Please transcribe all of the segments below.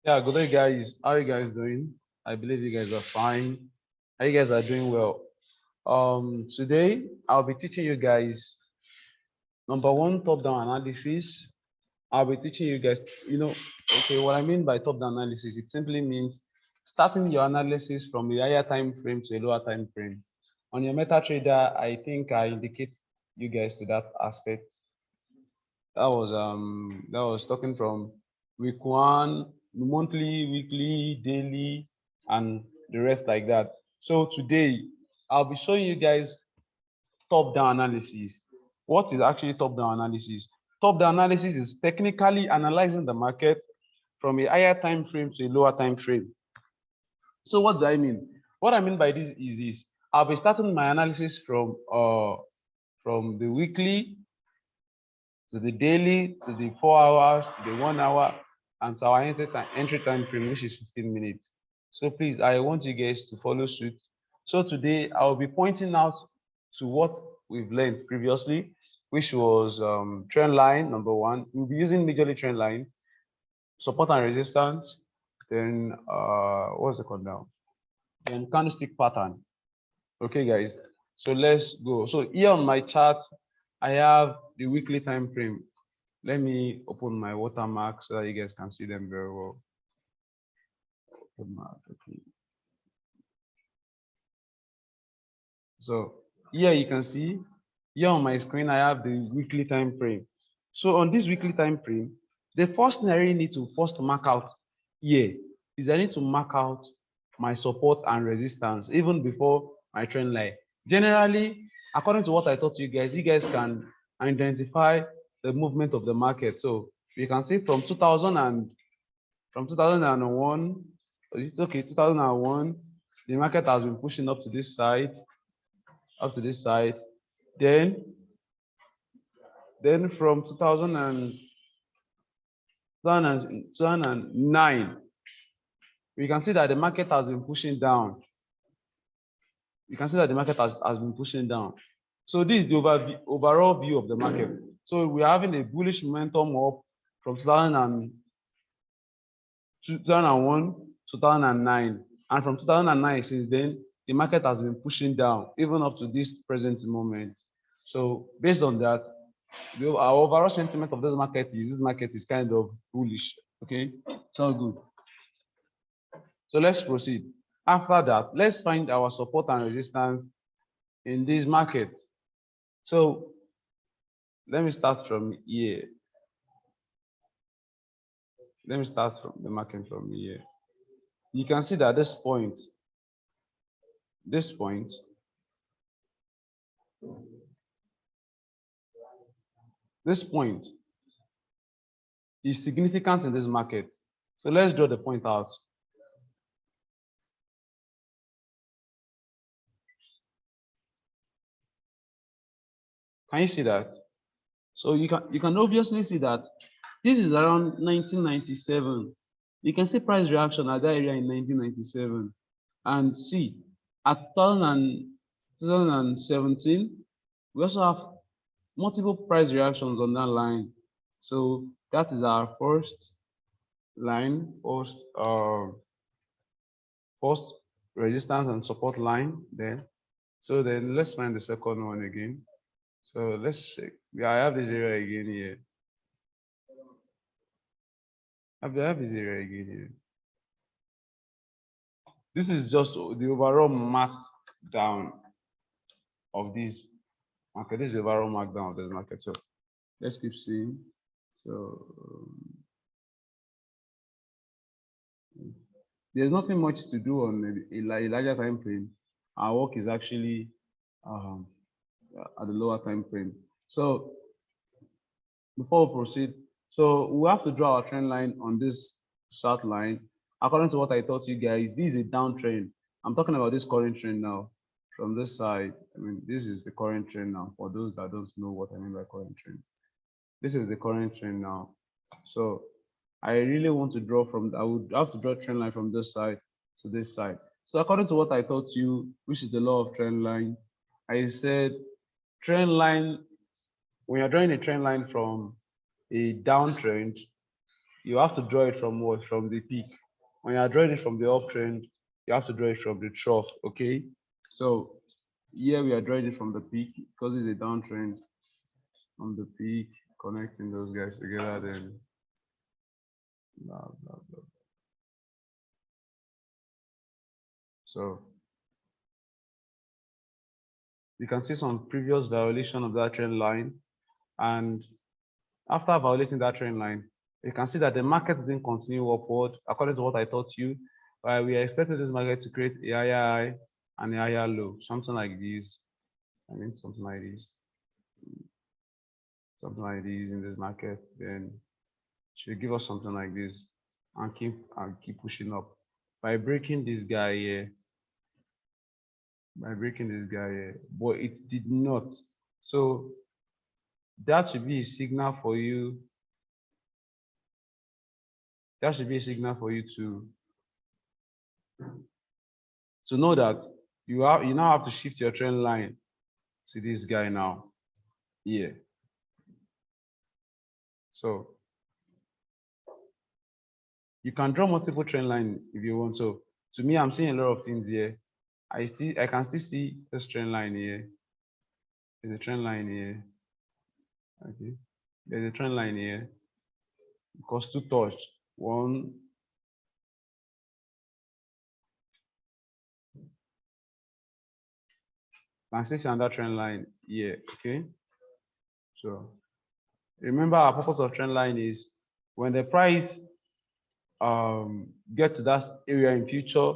Yeah, good day, guys. How you guys doing? I believe you guys are fine. How you guys are doing well. Today I'll be teaching you guys number one top-down analysis. I'll be teaching you guys, okay, what I mean by top-down analysis, it simply means starting your analysis from a higher time frame to a lower time frame. On your MetaTrader, I think I indicate you guys to that aspect. That was talking from week one, monthly, weekly, daily, and the rest like that. So today I'll be showing you guys top-down analysis. What is actually top-down analysis? Top-down analysis is technically analyzing the market from a higher time frame to a lower time frame. So what do I mean? What I mean by this is this: I'll be starting my analysis from the weekly to the daily, to the 4 hours, to the 1 hour, and to our entry time frame, which is 15 minutes. So please, I want you guys to follow suit. So today I will be pointing out to what we've learned previously, which was trend line number one. We'll be using majorly trend line, support and resistance, then what's it called now? Then candlestick pattern. Okay, guys. So let's go. So here on my chart, I have the weekly time frame. Let me open my watermark so that you guys can see them very well. Watermark, okay. So here you can see, here on my screen, I have the weekly time frame. So on this weekly time frame, the first thing I really need to first mark out here is I need to mark out my support and resistance even before my trend line. Generally, according to what I taught you guys can identify the movement of the market. So you can see from 2001, it's okay, 2001, the market has been pushing up to this side, then from 2009, we can see that the market has been pushing down. You can see that the market has been pushing down. So this is the overall view of the market. So we're having a bullish momentum up from 2001, 2009, and from 2009 since then, the market has been pushing down even up to this present moment. So based on that, our overall sentiment of this market is kind of bullish. Okay, so good. So let's proceed. After that, let's find our support and resistance in this market. So let me start from here. Let me start from the market from here. You can see that this point is significant in this market. So let's draw the point out. Can you see that? So you can obviously see that this is around 1997. You can see price reaction at that area in 1997. And see, at 2017, we also have multiple price reactions on that line. So that is our first line, first resistance and support line there. So then let's find the second one again. So let's check. Yeah, I have this area again here. I have this area again here. This is just the overall markdown of this market. This is the overall markdown of this market. So let's keep seeing. So there's nothing much to do on a larger time frame. Our work is actually at the lower time frame. So before we proceed, so we have to draw our trend line on this short line. According to what I taught you guys, this is a downtrend. I'm talking about this current trend now. From this side, I mean, this is the current trend now. For those that don't know what I mean by current trend, this is the current trend now. So I really want to draw from, I would have to draw trend line from this side to this side. So according to what I taught you, which is the law of trend line, I said trend line, when you're drawing a trend line from a downtrend, you have to draw it from what? From the peak. When you are drawing it from the uptrend, you have to draw it from the trough. Okay. So here we are drawing it from the peak because it's a downtrend from the peak, connecting those guys together. Then blah blah blah. So you can see some previous violation of that trend line, and after violating that trend line, you can see that the market didn't continue upward according to what I taught you. We are expecting this market to create a higher high and a higher low, something like this. I mean, something like this in this market. Then should give us something like this and keep pushing up by breaking this guy here. But it did not. So that should be a signal for you. That should be a signal for you to know that you now have to shift your trend line to this guy now here. So you can draw multiple trend line if you want. So to me, I'm seeing a lot of things here. I can still see this trend line here. There's a trend line here. Okay. There's a trend line here. Because two touched. One. Can still see another trend line here. Okay. So remember, our purpose of trend line is when the price get to that area in future,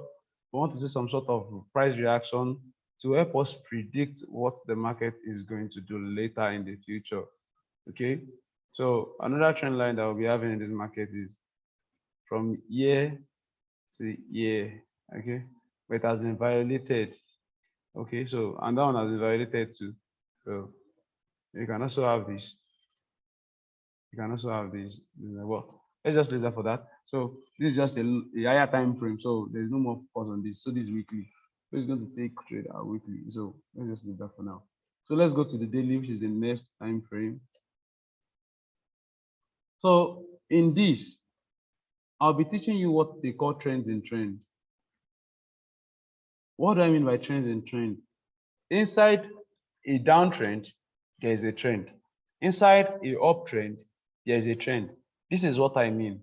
we want to see some sort of price reaction to help us predict what the market is going to do later in the future. Okay. So another trend line that we'll be having in this market is from year to year. Okay. But it has been violated. Okay. So and that one has been violated too. So you can also have this. You can also have this. Well, let's just leave that for that. So this is just a higher time frame. So there's no more focus on this. So this is weekly. So it's going to take trade out weekly. So let's just leave that for now. So let's go to the daily, which is the next time frame. So in this, I'll be teaching you what they call trends in trend. What do I mean by trends in trend? Inside a downtrend, there is a trend. Inside a uptrend, there is a trend. This is what I mean.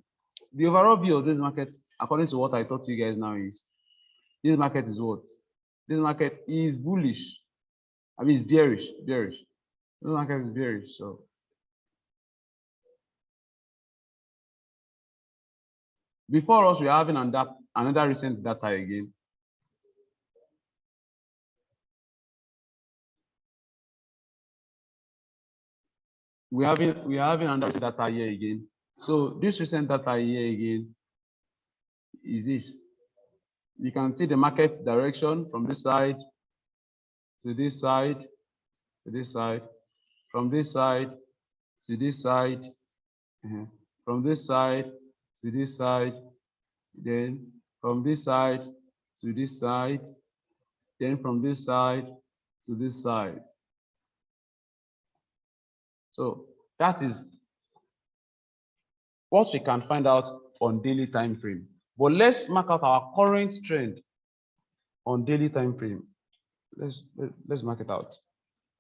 The overall view of this market, according to what I taught you guys now, is this market is what? This market is bullish. I mean, it's bearish. This market is bearish. So before us, we're having another recent data again. We are having another data here again. So this recent data here again is this. You can see the market direction from this side to this side to this side, from this side to this side, from this side to this side, then from this side to this side, then from this side to this side. So that is what we can find out on daily time frame. But let's mark out our current trend on daily time frame. Let's mark it out.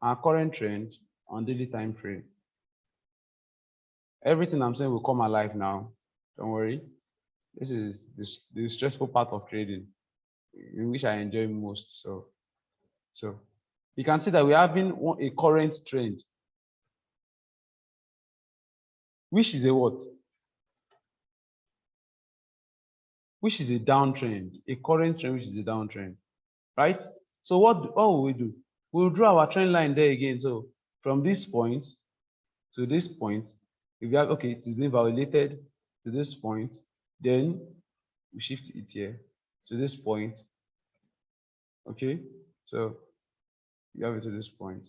Our current trend on daily time frame. Everything I'm saying will come alive now. Don't worry. This is the stressful part of trading, in which I enjoy most. So you can see that we're having a current trend, which is a what? Which is a downtrend, a current trend, which is a downtrend, right? So what will we do? We'll draw our trend line there again. So from this point to this point, if we have, okay, it is being validated to this point, then we shift it here to this point. Okay, so you have it to this point.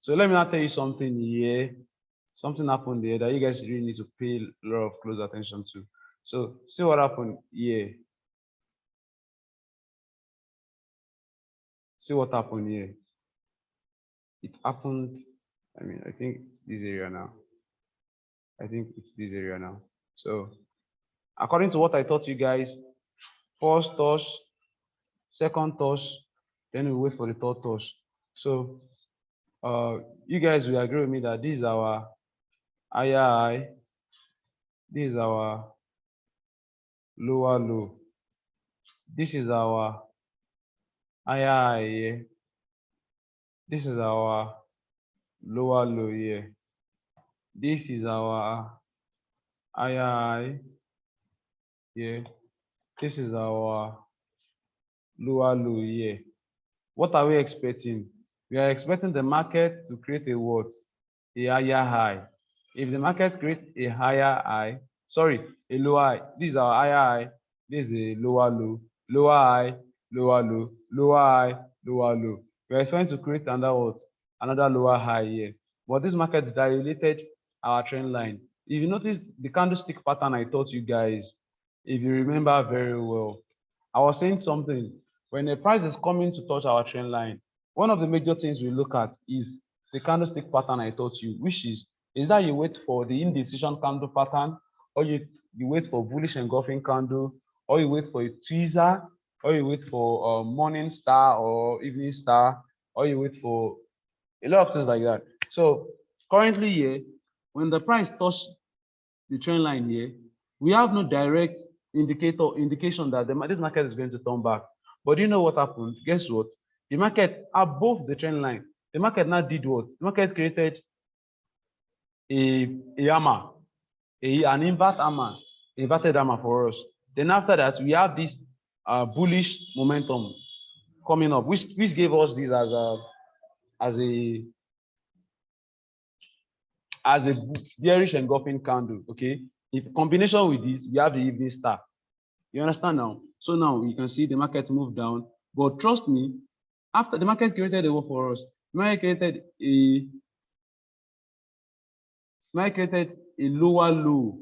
So let me now tell you something here. Something happened there that you guys really need to pay a lot of close attention to. So see what happened here. See what happened here. It happened, I mean, I think it's this area now. I think it's this area now. So according to what I taught you guys, first touch, second touch, then we wait for the third touch. So you guys will agree with me that this is our higher high, this is our lower low, this is our higher high here, this is our lower low here, this is our higher high here, this is our lower low here. What are we expecting? We are expecting the market to create a what? A higher high. If the market creates a higher high, sorry, a lower high, this is our higher high, this is a lower low, lower high, lower low, lower high, lower low. We are expecting to create another what? Another lower high here. But this market violated our trend line. If you notice the candlestick pattern I taught you guys, if you remember very well, I was saying something. When a price is coming to touch our trend line, one of the major things we look at is the candlestick pattern I taught you, which is that you wait for the indecision candle pattern, or you wait for bullish engulfing candle, or you wait for a tweezer, or you wait for a morning star or evening star, or you wait for a lot of things like that. So currently here, when the price touch the trend line here, we have no direct indication that this market is going to turn back. But do you know what happened? Guess what? The market above the trend line, the market now did what? The market created a hammer, an inverted hammer for us. Then after that, we have this bullish momentum coming up, which gave us this as a bearish engulfing candle. Okay, in combination with this, we have the evening star. You understand now? So now you can see the market move down, but trust me, after the market created a what for us, the market created a lower low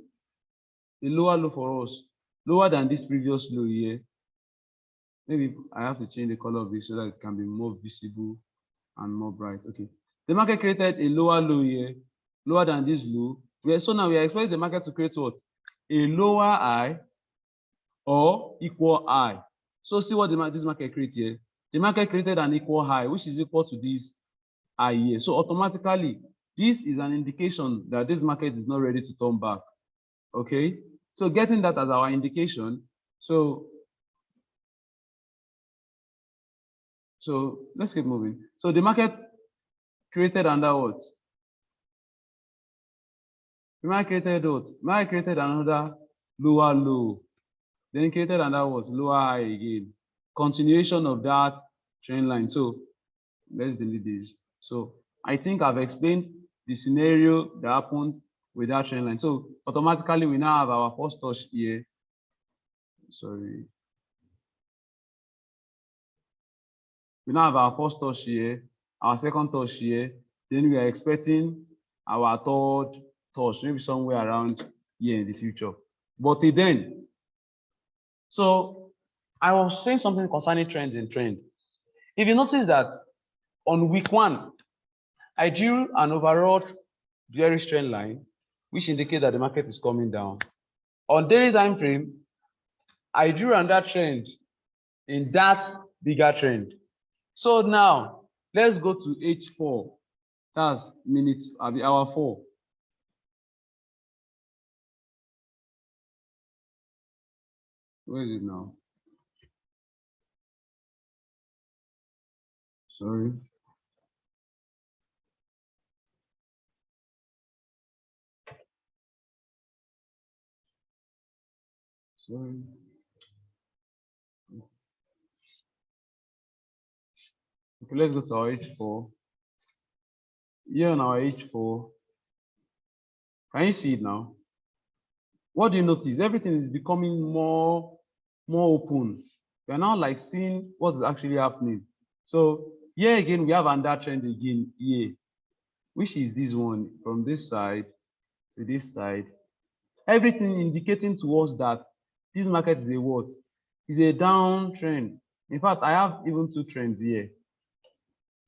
for us, lower than this previous low here. Maybe I have to change the color of this so that it can be more visible and more bright. Okay, the market created a lower low here, lower than this low. So now we are expecting the market to create what? A lower high or equal high. So see what this market created here. The market created an equal high, which is equal to this high here. So automatically, this is an indication that this market is not ready to turn back. Okay, so getting that as our indication. So let's keep moving. So the market created under what? The market created what? The market created another lower low. Then created another what? Lower high again. Continuation of that trend line. So let's delete this. So I think I've explained the scenario that happened with that trend line. So automatically we now have our first touch here. Sorry. We now have our first touch here, our second touch here. Then we are expecting our third touch, maybe somewhere around here in the future. But then, so I was saying something concerning trends in trend. If you notice that on week 1, I drew an overall bearish trend line, which indicates that the market is coming down. On daily time frame, I drew another trend in that bigger trend. So now let's go to H4. That's minutes, hour 4. Where is it now? Sorry. Okay, let's go to our H4. Here on our H4, can you see it now? What do you notice? Everything is becoming more open. You're now like seeing what is actually happening. So here again, we have another trend again here, which is this one from this side to this side. Everything indicating towards that this market is a what? Is a downtrend. In fact, I have even 2 trends here,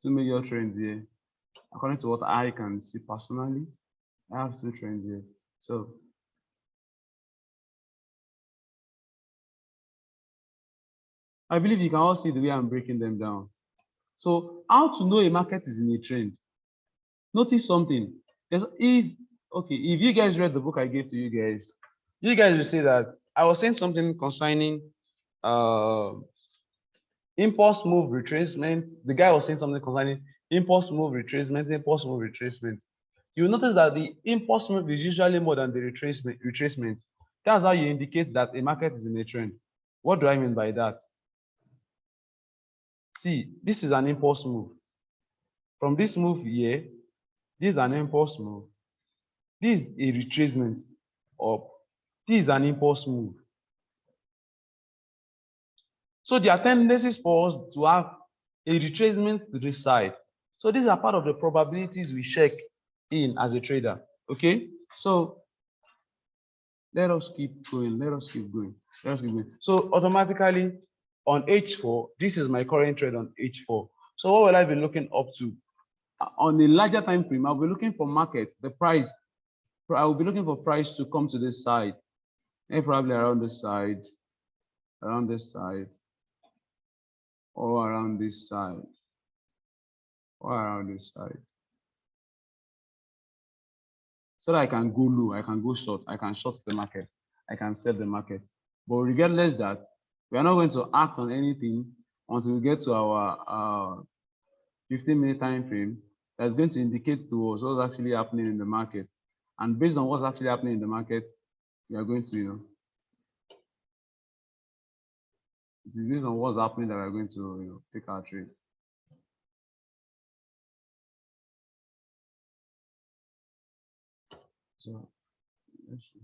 2 major trends here. According to what I can see personally, I have 2 trends here. So I believe you can all see the way I'm breaking them down. So how to know a market is in a trend? Notice something. If you guys read the book I gave to you guys will see that I was saying something concerning uh impulse move retracement. The guy was saying something concerning impulse move retracement, impulse move retracement. You will notice that the impulse move is usually more than the retracement. That's how you indicate that a market is in a trend. What do I mean by that? See, this is an impulse move. From this move here, this is an impulse move. This is a retracement up. This is an impulse move. So there are tendencies for us to have a retracement to this side. So these are part of the probabilities we check in as a trader. Okay, so let us keep going. Let us keep going. Let us keep going. So automatically on H4, this is my current trade on H4. So what will I be looking up to? On a larger time frame, I'll be looking for market, the price. I will be looking for price to come to this side, and probably around this side, or around this side, or around this side. So that I can go low, I can go short, I can short the market, I can sell the market. But regardless that, we are not going to act on anything until we get to our 15-minute time frame that's going to indicate to us what's actually happening in the market. And based on what's actually happening in the market, we are going to, it is based on what's happening that we're going to take our trade. So let's see.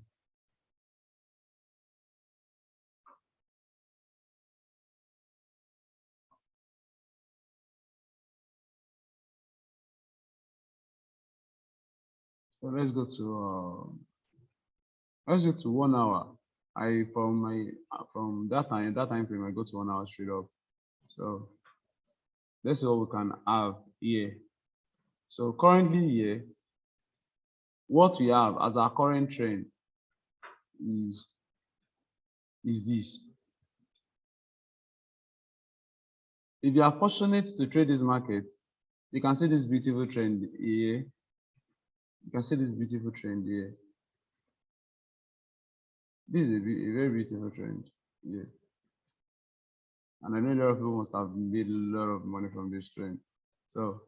So let's go to 1 hour. From that time frame I go to 1 hour straight up. So let's see what we can have here. So currently here, what we have as our current trend is this. If you are fortunate to trade this market, you can see this beautiful trend here. You can see this beautiful trend here. This is a very beautiful trend here. And I know a lot of people must have made a lot of money from this trend. So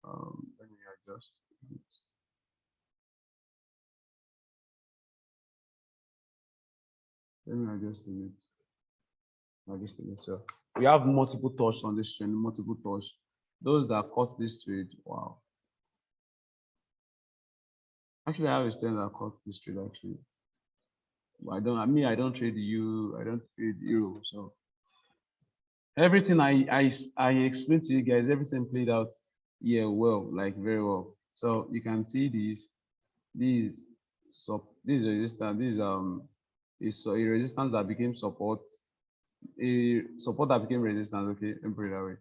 let me adjust it. Let me adjust it. So we have multiple touch on this trend, multiple touch. Those that caught this trade, wow. Actually, I have a stand that caught this trade actually. But I don't trade I don't trade euro. So everything I explained to you guys, everything played out here well, like very well. So you can see this resistance, is a resistance that became support, a support that became resistance. Okay, let me put it that way.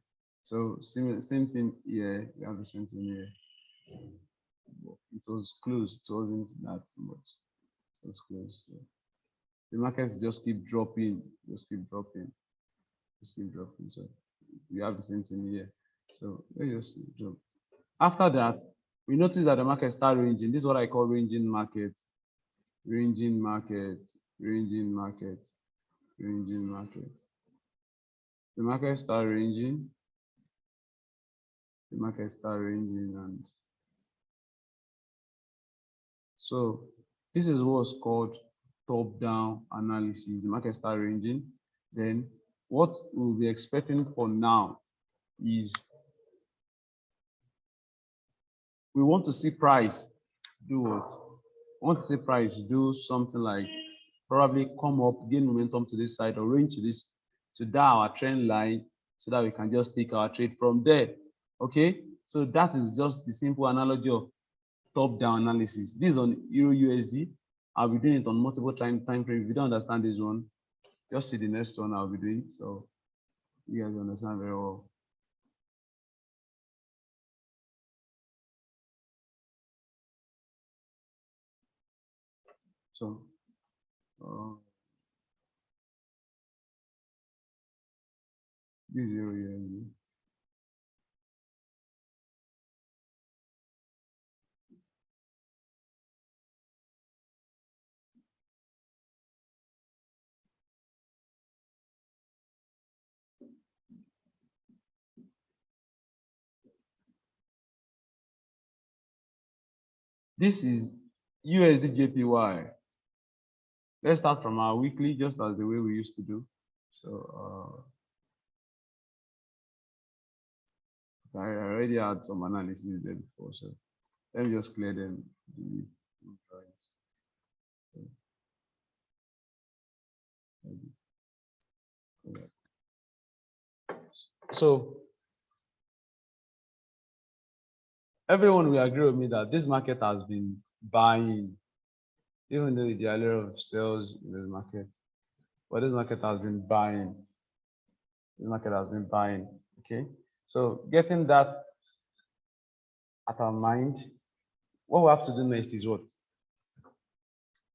So same thing here. We have the same thing here. It was close. It wasn't that much. It was close. So the markets just keep dropping, just keep dropping, just keep dropping. So we have the same thing here. So let's just drop. After that, we notice that the market start ranging. This is what I call ranging market, ranging market, ranging market, ranging market. The market start ranging. The market start ranging, and so this is what's called top-down analysis. The market start ranging. Then what we'll be expecting for now is we want to see price do what? We want to see price do something like probably come up, gain momentum to this side, or range to this, to that our trend line, so that we can just take our trade from there. Okay, so that is just the simple analogy of top-down analysis. This is on Euro USD. I'll be doing it on multiple time frames. If you don't understand this one, just see the next one I'll be doing. So you guys understand very well. So this zero USD. This is USD JPY. Let's start from our weekly, just as the way we used to do. So I already had some analysis there before, so let me just clear them. So everyone will agree with me that this market has been buying, even though there are a lot of sales in the market, but this market has been buying. This market has been buying. Okay, so getting that at our mind, what we have to do next is what?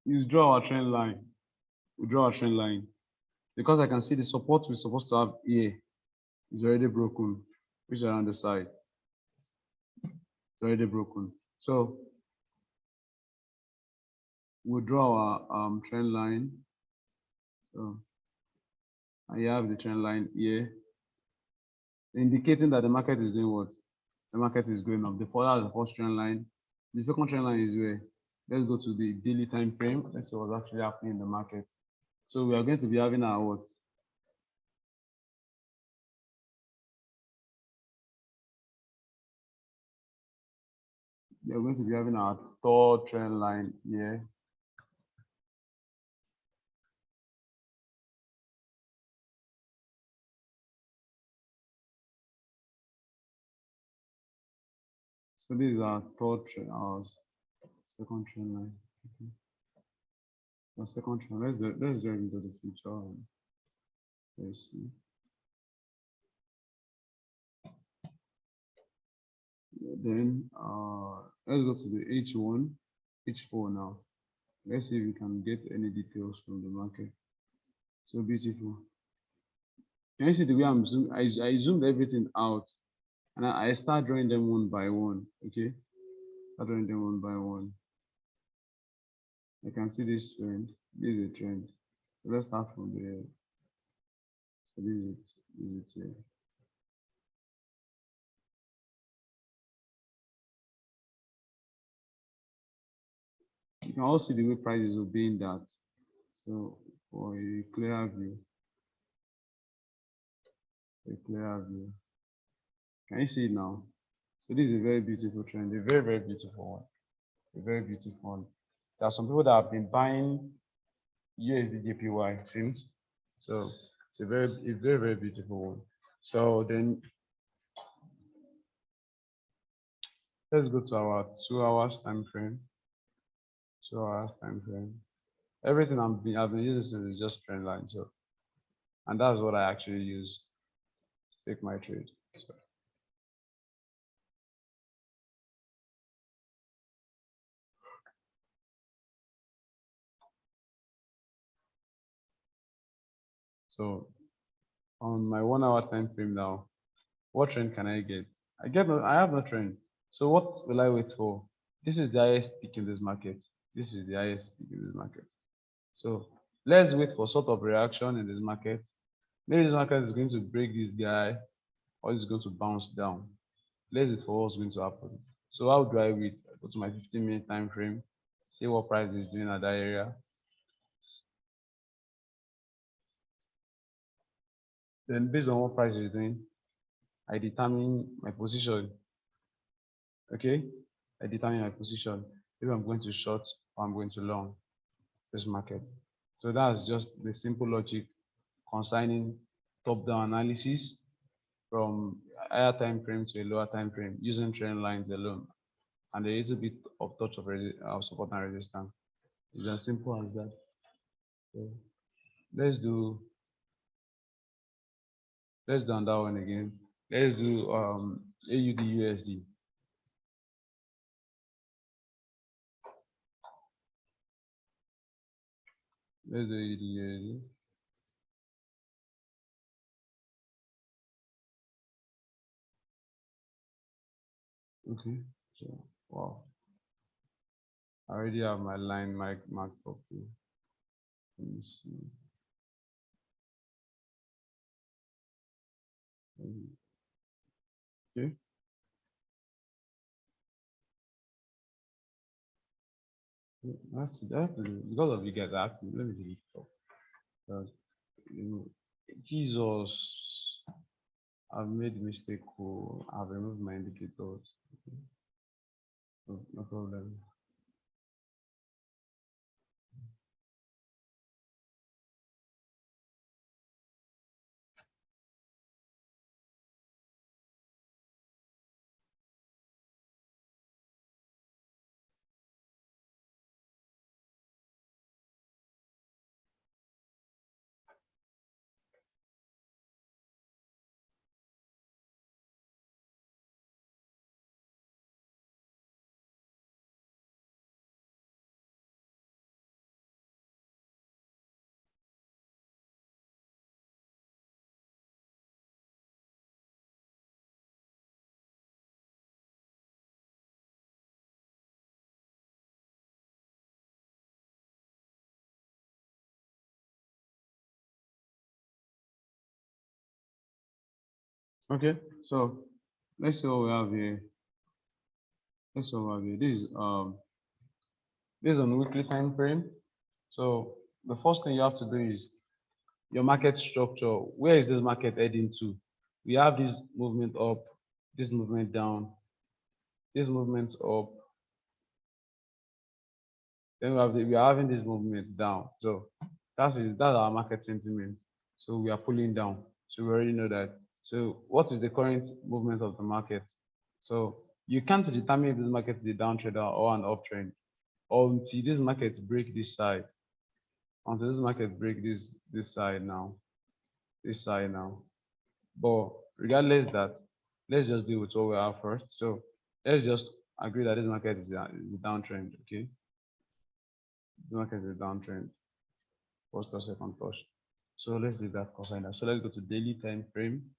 You draw our trend line. We draw our trend line because I can see the support we're supposed to have here is already broken, which is around the side. It's already broken. So we'll draw our trend line. So I have the trend line here, indicating that the market is doing what? The market is going up. The first trend line. The second trend line is where? Let's go to the daily time frame. Let's see what's actually happening in the market. So we are going to be having our what? We are going to be having our third trend line here. So this is our third trend, our second trend line. Okay. The second trend. Let's drive into the future. Let's see. Then let's go to the H1, H4 now. Let's see if we can get any details from the market. So beautiful. Can you see the way I zoomed everything out and I start drawing them one by one. Okay, start drawing them one by one. I can see this trend. This is a trend. So let's start from there. So this is it here. You can also see the way price is obeying that. So for a clearer view, can you see it now? So this is a very beautiful trend, a very, very beautiful one. A very beautiful one. There are some people that have been buying USD JPY since. So it's a very, very beautiful one. So then let's go to our 2 hours time frame. 2 hours time frame. Everything I've been using since is just trend line. So, and that's what I actually use to take my trade. So on my 1 hour time frame now, what trend can I get? I have no trend. So what will I wait for? This is the highest peak in this market. This is the highest peak in this market. So let's wait for sort of reaction in this market. Maybe this market is going to break this guy or it's going to bounce down. Let's wait for what's going to happen. So how do I wait? I go to my 15-minute time frame, see what price is doing at that area. Then based on what price is doing, I determine my position. Okay, I determine my position. If I'm going to short or I'm going to long this market. So that's just the simple logic concerning top-down analysis from higher time frame to a lower time frame using trend lines alone and a little bit of touch of support and resistance. It's as simple as that. So let's do on that one again. Let's do AUD USD. Let's do AUD USD. Okay, so wow, I already have my line marked properly. Let me see. Okay, that's because of you guys. I have to let me delete stuff. Because, you know, Jesus, I've made a mistake. Oh, I've removed my indicators. Okay. No, no problem. Okay, so let's see what we have here. Let's see what we have here. This is on weekly time frame. So the first thing you have to do is your market structure. Where is this market heading to? We have this movement up, this movement down, this movement up, then we are having this movement down. So that's our market sentiment. So we are pulling down. So we already know that. So what is the current movement of the market? So you can't determine if this market is a downtrend or an uptrend until this market break this side. Until this market break this side now, this side now. But regardless that, let's just deal with what we have first. So let's just agree that this market is a downtrend. Okay, the market is a downtrend. First or second touch. So let's leave that consider. So let's go to daily time frame.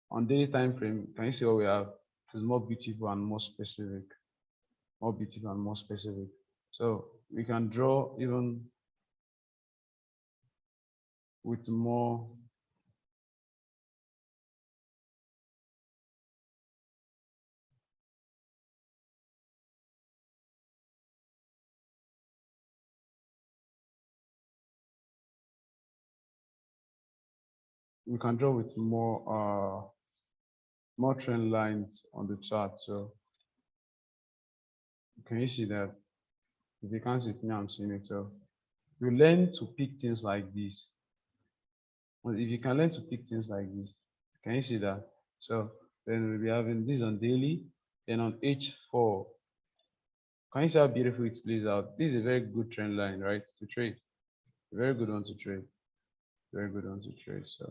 On daily time frame, can you see what we have? It's more beautiful and more specific. More beautiful and more specific. So we can draw even with more. We can draw with more trend lines on the chart. So can you see that? If you can't see it, now I'm seeing it. So you learn to pick things like this. Well, if you can learn to pick things like this, can you see that? So then we'll be having this on daily, then on H4. Can you see how beautiful it plays out? This is a very good trend line, right? To trade. A very good one to trade. Very good one to trade. So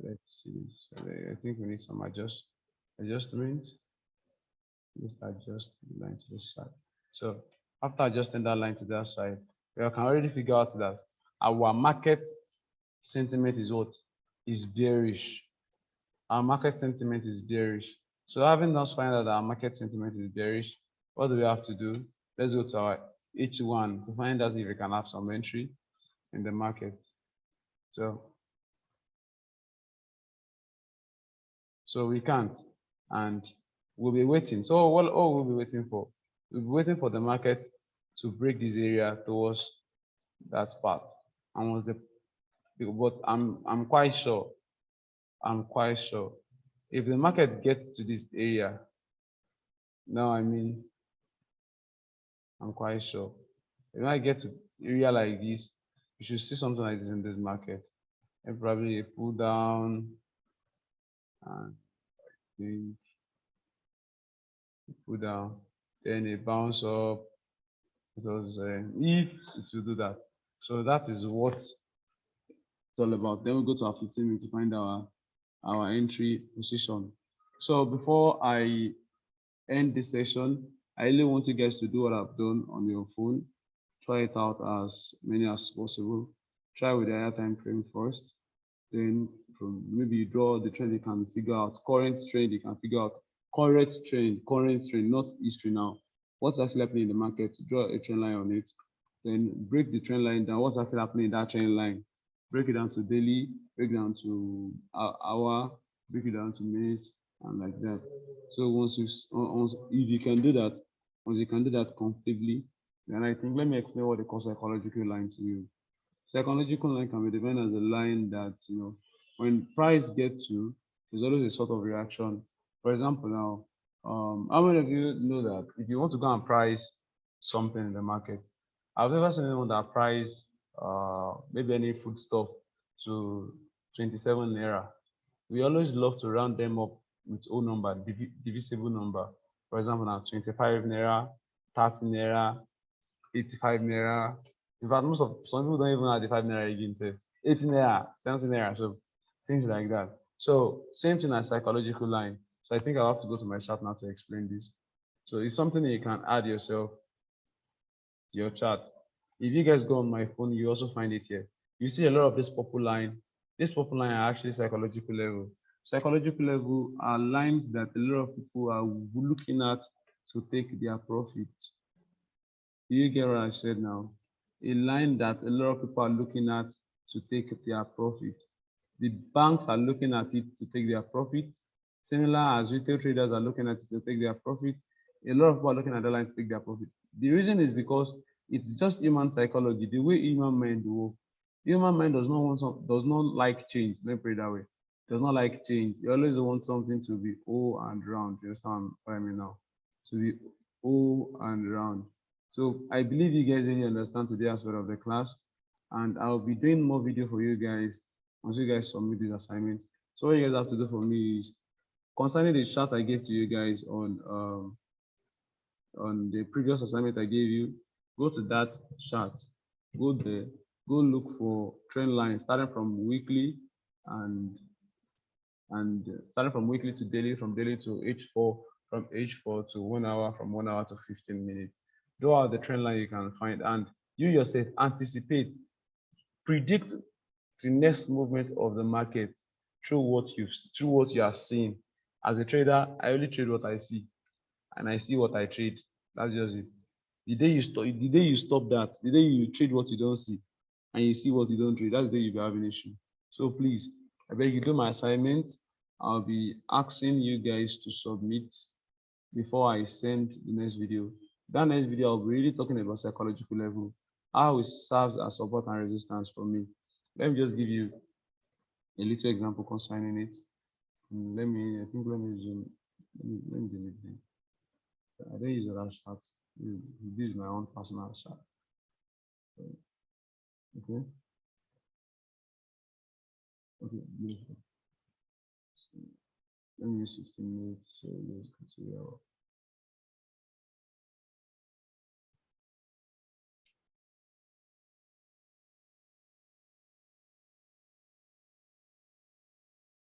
let's see. So I think we need some adjustment. Just adjust the line to this side. So after adjusting that line to that side, we can already figure out that our market sentiment is what? Is bearish. Our market sentiment is bearish. So having us find out that our market sentiment is bearish, what do we have to do? Let's go to our H1 to find out if we can have some entry in the market. So we can't, and we'll be waiting. So what all we'll be waiting for? We'll be waiting for the market to break this area towards that path. And was the but I'm quite sure. I'm quite sure. If the market gets to this area, now I mean I'm quite sure. If I get to area like this, you should see something like this in this market. And probably a pull down and then pull down, then a bounce up. Because if it will do that, so that is what it's all about. Then we go to our 15 minutes to find our entry position. So before I end this session, I really want you guys to do what I've done on your phone. try it out as many as possible. Try with the higher time frame first. Then from maybe you draw the trend, you can figure out current trend, you can figure out current trend, not history now. What's actually happening in the market? Draw a trend line on it. Then break the trend line down. What's actually happening in that trend line? Break it down to daily, break it down to hour, break it down to minutes, and like that. So once if you can do that, once you can do that comfortably, then I think let me explain what they call psychological line to you. Psychological line can be defined as a line that when price gets to, there's always a sort of reaction. For example, now, how many of you know that if you want to go and price something in the market, I've never seen anyone that price maybe any food stuff to 27 naira. We always love to round them up with whole number, divisible number. For example, now 25 naira, 30 naira, 85 naira. In fact, most of some people don't even have the 5 naira again. So 18 naira, 17 naira, so things like that. So same thing as psychological line. So I think I'll have to go to my chart now to explain this. So it's something that you can add yourself to your chart. If you guys go on my phone, you also find it here. You see a lot of this purple line. This purple line are actually psychological level. Psychological level are lines that a lot of people are looking at to take their profit. You get what I said now? A line that a lot of people are looking at to take their profit. The banks are looking at it to take their profit. Similar as retail traders are looking at it to take their profit. A lot of people are looking at the line to take their profit. The reason is because it's just human psychology, the way human mind work. Human mind does not like change. Let me put it that way. Does not like change. You always want something to be all and round. You understand what I mean now? To be all and round. So I believe you guys really understand today's aspect of the class, and I'll be doing more video for you guys once you guys submit these assignments. So what you guys have to do for me is concerning the chart I gave to you guys on the previous assignment I gave you, go to that chart, go there, go look for trend line starting from weekly and starting from weekly to daily, from daily to H4, from H4 to 1 hour, from 1 hour to 15 minutes. Draw out the trend line you can find, and you yourself anticipate, predict the next movement of the market through what you are seeing. As a trader, I only trade what I see, and I see what I trade. That's just it. The day you stop that, the day you trade what you don't see, and you see what you don't trade, that's the day you'll be having issue. So please, I beg you do my assignment. I'll be asking you guys to submit before I send the next video. That next video, I'll be really talking about psychological level, how it serves as support and resistance for me. Let me just give you a little example concerning it. Let me zoom. Let me delete them. I don't use that chart. This is my own personal chart. Okay. Okay, beautiful. So, let me use 15 minutes so you guys can see how.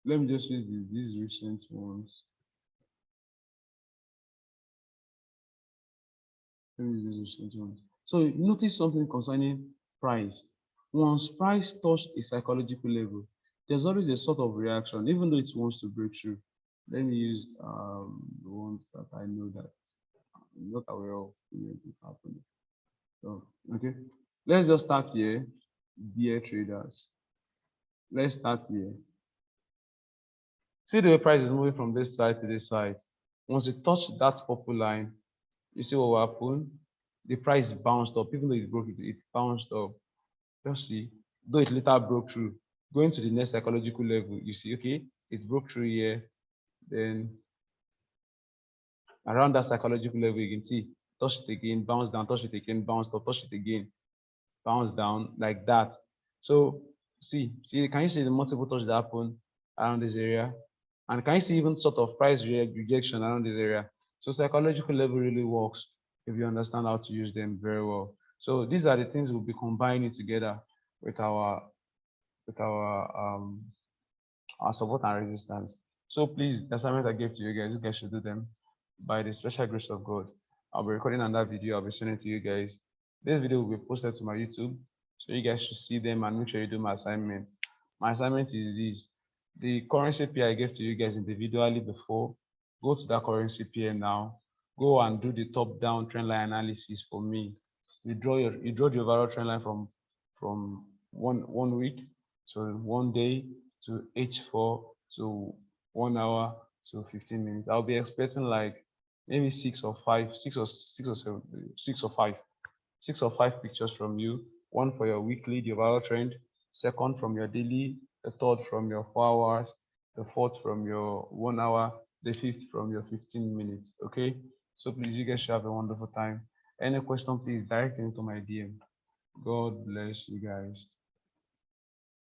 Let me just use these recent ones. Let me use these recent ones. So notice something concerning price. Once price touch a psychological level, there's always a sort of reaction, even though it wants to break through. Let me use the ones that I know that I'm not aware of happening. So okay, let's just start here. Dear traders, let's start here. See the way price is moving from this side to this side. Once it touch that purple line, you see what will happen? The price bounced up, even though it broke it bounced up. Just see, though it later broke through. Going to the next psychological level, you see, okay, it broke through here. Then around that psychological level, you can see, touch it again, bounce down, touch it again, bounce up, touch it again, bounce down, like that. So see, can you see the multiple touch that happen around this area? And can you see even sort of price rejection around this area? So psychological level really works if you understand how to use them very well. So these are the things we'll be combining together with our support and resistance. So please, the assignment I gave to you guys should do them by the special grace of God. I'll be recording another video. I'll be sending it to you guys. This video will be posted to my YouTube, so you guys should see them and make sure you do my assignment. My assignment is this: the currency pair I gave to you guys individually before. Go to that currency pair now. Go and do the top-down trend line analysis for me. You draw the overall trend line from one week to 1 day to H4 to 1 hour to 15 minutes. I'll be expecting like maybe six or five pictures from you. One for your weekly, the overall trend. Second from your daily. The third from your 4 hours. The fourth from your 1 hour. The fifth from your 15 minutes. Okay. So please, you guys should have a wonderful time. Any question, please direct into my DM. God bless you guys.